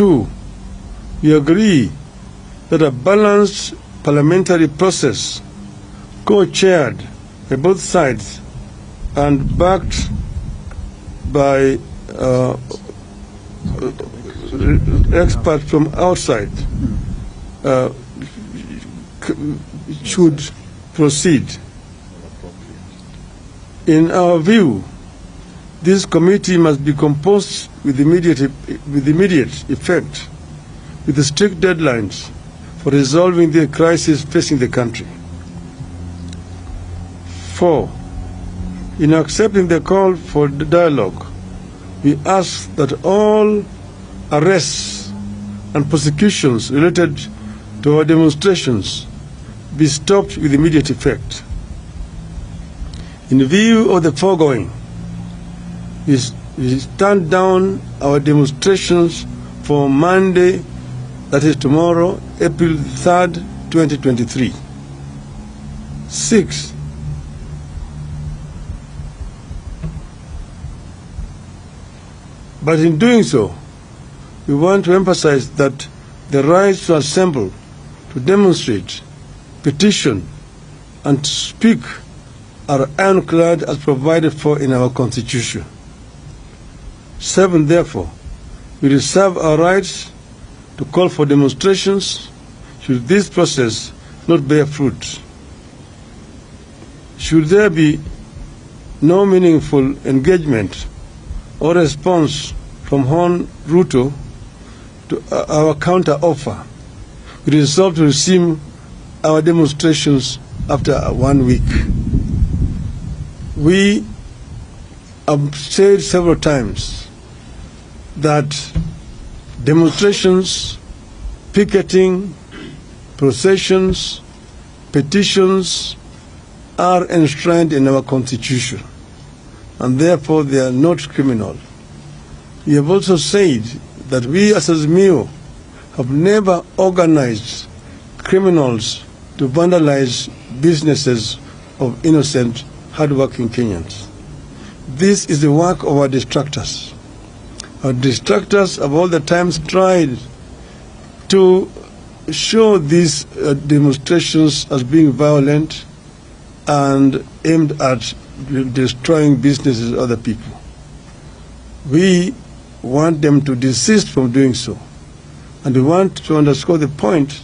2, we agree that a balanced parliamentary process, co-chaired by both sides and backed by experts from outside, should proceed. In our view, this committee must be composed with immediate effect, with strict deadlines for resolving the crisis facing the country. 4, in accepting the call for the dialogue, we ask that all arrests and prosecutions related to our demonstrations be stopped with immediate effect. In view of the foregoing, we stand down our demonstrations for Monday, that is tomorrow, April 3rd, 2023. 6, but in doing so, we want to emphasize that the right to assemble, to demonstrate, petition, and to speak are ironclad as provided for in our Constitution. 7, therefore, we reserve our rights to call for demonstrations should this process not bear fruit. Should there be no meaningful engagement or response from Pr.Ruto to our counter-offer, we resolve to resume our demonstrations after 1 week. We have said several times that demonstrations, picketing, processions, petitions are enshrined in our Constitution, and therefore they are not criminal. We have also said that we as Azimio have never organized criminals to vandalize businesses of innocent, hardworking Kenyans. This is the work of our distractors. Our distractors have all the times tried to show these demonstrations as being violent and aimed at destroying businesses of other people. We want them to desist from doing so. And we want to underscore the point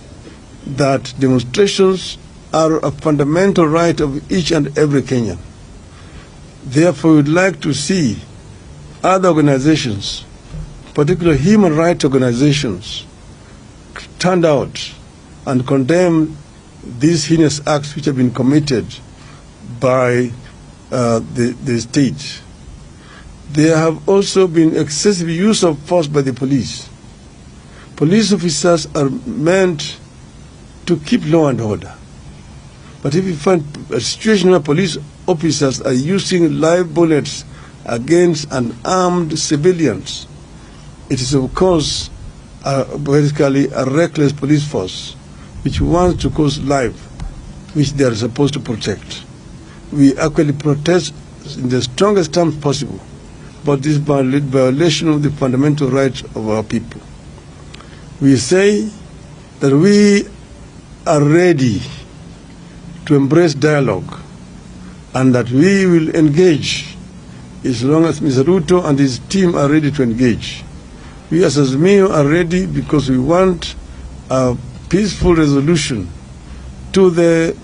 that demonstrations are a fundamental right of each and every Kenyan. Therefore, we would like to see other organizations, particularly human rights organizations, stand out and condemn these heinous acts which have been committed by the state. There have also been excessive use of force by the police. Police officers are meant to keep law and order. But if you find a situation where police officers are using live bullets against unarmed civilians, it is of course basically a reckless police force which wants to cause life which they are supposed to protect. We actually protest in the strongest terms possible about this violation of the fundamental rights of our people. We say that we are ready to embrace dialogue and that we will engage as long as Mr. Ruto and his team are ready to engage. We as Azimio are ready because we want a peaceful resolution to the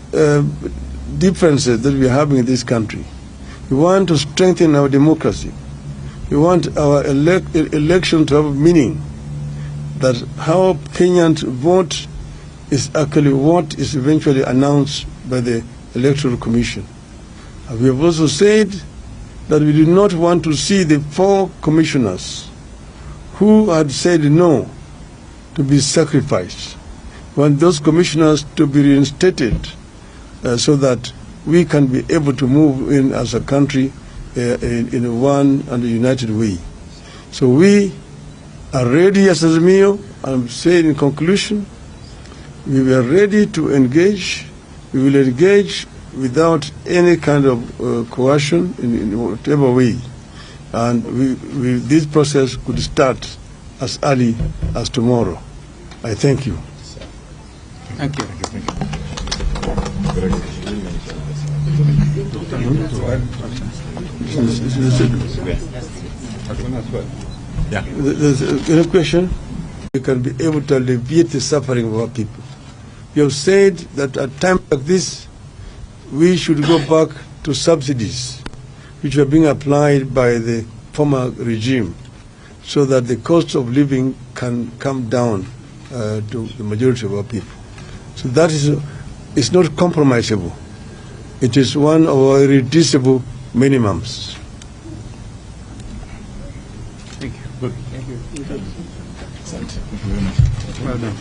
differences that we are having in this country. We want to strengthen our democracy. We want our election to have meaning, that how Kenyans vote is actually what is eventually announced by the Electoral Commission. And we have also said that we do not want to see the 4 commissioners who had said no to be sacrificed. We want those commissioners to be reinstated so that we can be able to move in as a country in one and a united way. So we are ready as Azimio. I'm saying in conclusion, we were ready to engage. We will engage without any kind of coercion in whatever way. And this process could start as early as tomorrow. I thank you. Thank you. There's a question. We can be able to alleviate the suffering of our people. You have said that at times like this, we should go back to subsidies, which were being applied by the former regime, so that the cost of living can come down to the majority of our people. So that is not compromisable. It is one of our irreducible minimums. Thank you. Good. Thank you. Thank you very much. Well done.